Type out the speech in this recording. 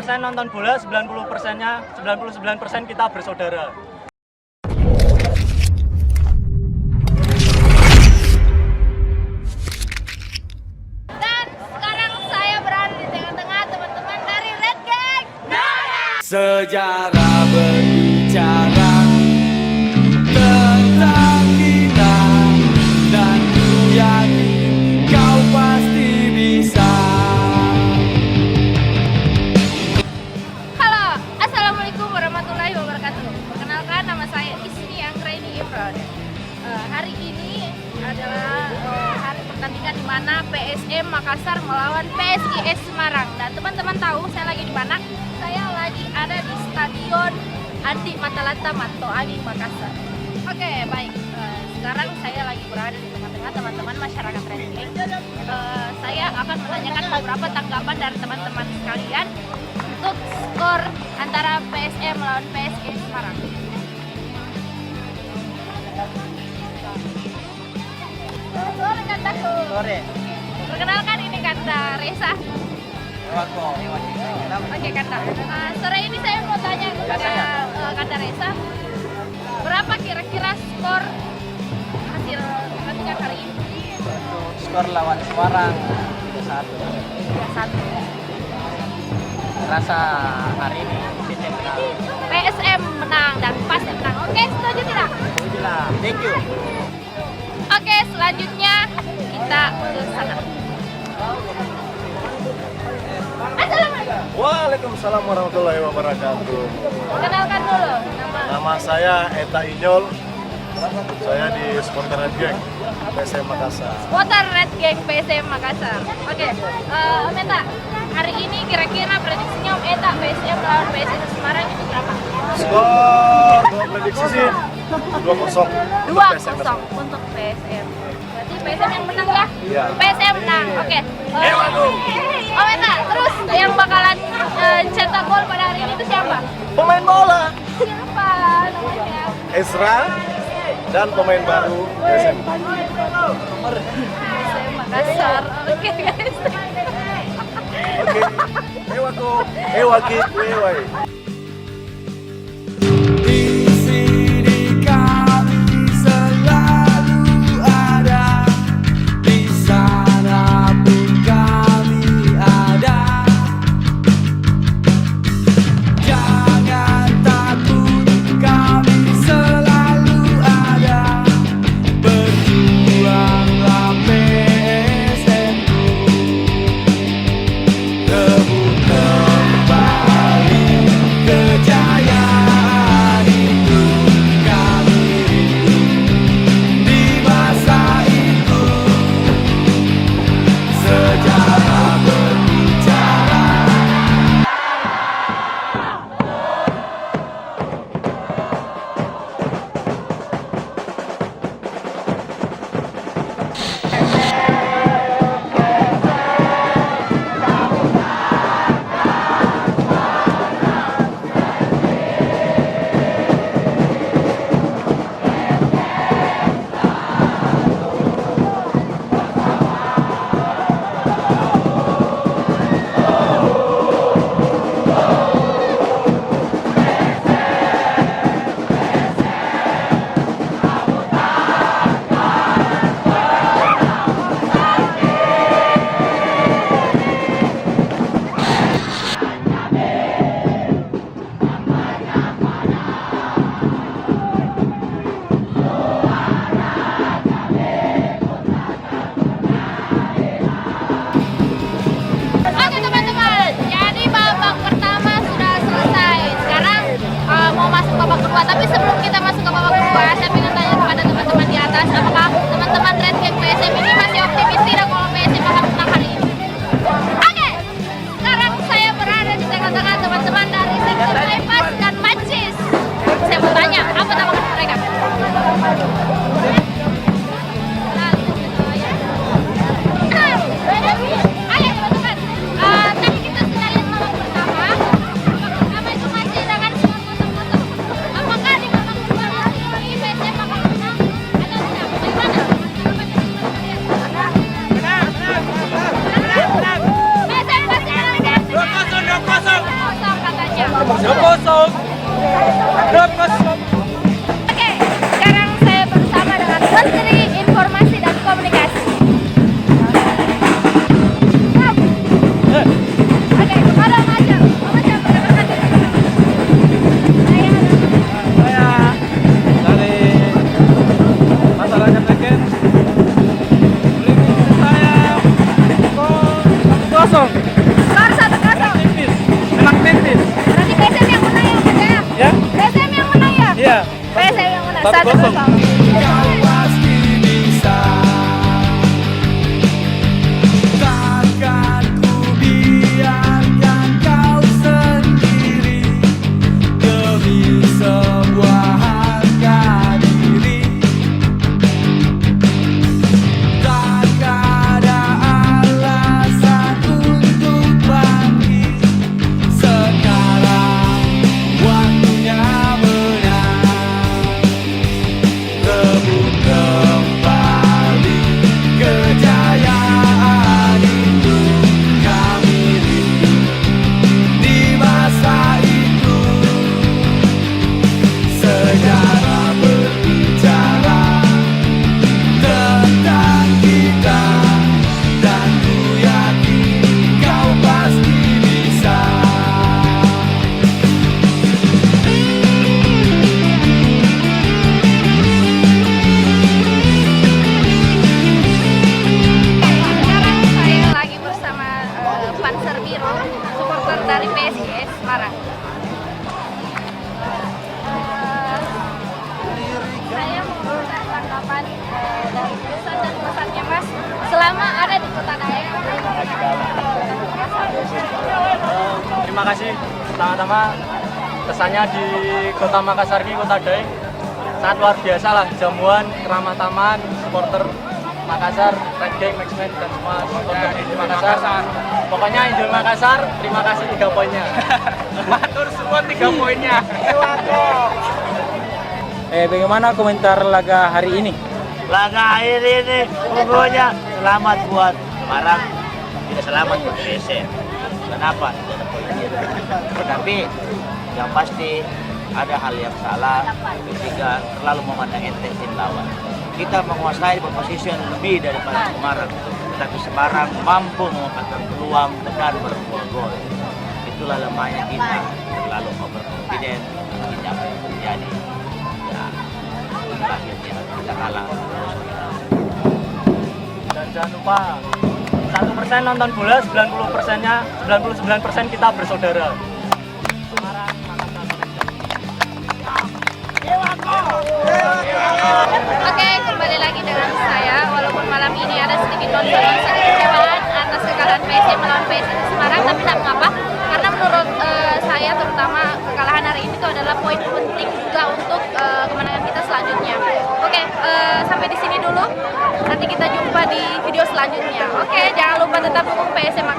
10% nonton bola, 99% kita bersaudara. Dan sekarang saya berada di tengah-tengah teman-teman dari Red Gang. Sejarah berbicara tentang kita, dan ku yakin kau pasti bisa. Halo, assalamualaikum warahmatullahi wabarakatuh. Perkenalkan, nama saya Isni Anggraini Imran. Hari ini adalah hari pertandingan di mana PSM Makassar melawan PSIS Semarang. Dan teman-teman tahu saya lagi di mana? Saya lagi ada di Stadion Andi Matalata Manto Agung Makassar. Oke, baik. Sekarang saya lagi berada di tengah-tengah teman-teman masyarakat Red Gang. Saya akan menanyakan beberapa tanggapan dari teman-teman sekalian untuk skor antara PSM melawan PSIS Semarang. Sore kandaku. Sore. Perkenalkan, ini Kanda Reza. Oke Kanda. Sore ini saya mau tanya kepada Kanda Reza, berapa kira-kira skor hasil pertandingan hari ini? Skor lawan Semarang 3-1. 3-1. Rasa hari ini PSM menang. PSM menang dan pasti menang. Oke, setuju tidak? Thank you. Oke, selanjutnya kita ke sana. Assalamualaikum. Waalaikumsalam warahmatullahi wabarakatuh. Kenalkan dulu Nama saya Eta Inyol. Saya di supporter Red Gang PSM Makassar. supporter Red Gang PSM Makassar. Oke, Om Eta, hari ini kira-kira prediksinya Om Eta PSM lawan PSIS Semarang itu berapa? Skor prediksi sih 2-0 untuk PSM. 2-0 untuk PSM. Berarti PSM yang menang ya? Iya. PSM menang. Oke. Om Eta, terus yang bakalan cetak gol pada hari ini itu siapa? Pemain bola Siapa namanya? Ezra dan pemain baru PSM. PSM Makassar. Oke guys. Oke. Ewaki. Di sini kami selalu ada, di sana pun kami ada. Jangan takut, kami selalu ada. Berjuanglah PSM-ku, rebut kembali kejayaan itu. Kami rindu di masa itu, sejarah berbicara. Oke teman-teman, jadi babak pertama sudah selesai. Sekarang mau masuk babak kedua. Tapi sebelum kita masuk ke babak kedua, saya ingin tanya kepada teman-teman di atas, apakah teman-teman Red Gang PSM ini masih optimis tidak kalau PSM akan menang hari ini? Oke, sekarang saya berada di tengah-tengah teman-teman dari seksi bypass dan Mancis. Saya mau tanya, apa tanggapan mereka? Ayo teman-teman, tadi kita sudah lihat babak pertama. Babak pertama itu masih dengan skor 0-0. Apakah di babak kedua nanti PSM akan menang atau tidak? Bagaimana? PSM pasti menang. 2-0. skornya. 2-0. Oke, sekarang saya bersama dengan Menteri Informasi dan Komunikasi. Oke, kepada Om Ajeng. Om Ajeng, perkenalkan diri. Saya dari masyarakat Regen. Saya kosong. Skor 1-0. Tipis. Memang tipis. Berarti PSM yang menang ya, Om Ajeng? Ya? PSM yang menang ya? Iya. PSM yang menang 1-0. 1-0. Kau pasti bisa. Takkan ku biarkan kau sendiri demi sebuah harga diri. Tak ada alasan untuk bangkit. Sekarang waktunya menang. Rebut kembali kejayaan itu. Kami rindu di masa itu. Sejarah berbicara tentang kita, dan ku yakin kau pasti bisa. Sekarang saya lagi bersama Panzer Biru, supporter dari PSIS Semarang. Saya mau minta tanggapan dari kesan dan pesannya Mas selama ada di Kota Daya. Terima kasih. Pertama-tama kesannya di Kota Makassar ini, Kota Daya, sangat luar biasa lah. Jamuan, keramah taman, supporter Makassar, Red Gang, Maxman, dan semua supporter di Makassar. Pokoknya Indomie Makassar, terima kasih 3 poinnya. Matur semua 3 poinnya. Bagaimana komentar laga hari ini? Laga akhir ini pokoknya selamat buat Semarang, tidak selamat buat PSM. Kenapa? Tidak ada poinnya. Tetapi yang pasti ada hal yang salah ketika terlalu memandang enteng tim lawan. Kita menguasai posisi yang lebih daripada Semarang, tetapi Semarang mampu memanfaatkan peluang dengan berbuah gol. Itulah lemahnya kita, terlalu overconfident, tidak terjadi. Ya, akhirnya kita kalah. Dan jangan lupa 1% nonton bola, 99% kita bersaudara. Semarang, Makassar. Oke, kembali lagi dengan saya. Walaupun malam ini ada sedikit kekecewaan atas kekalahan PSM melawan PSM Semarang, tapi tak mengapa, karena menurut saya terutama kekalahan hari ini itu adalah poin penting juga untuk kemenangan kita selanjutnya. Oke, sampai di sini dulu. Nanti kita jumpa di video selanjutnya. Oke, jangan lupa tetap dukung PSM Makassar.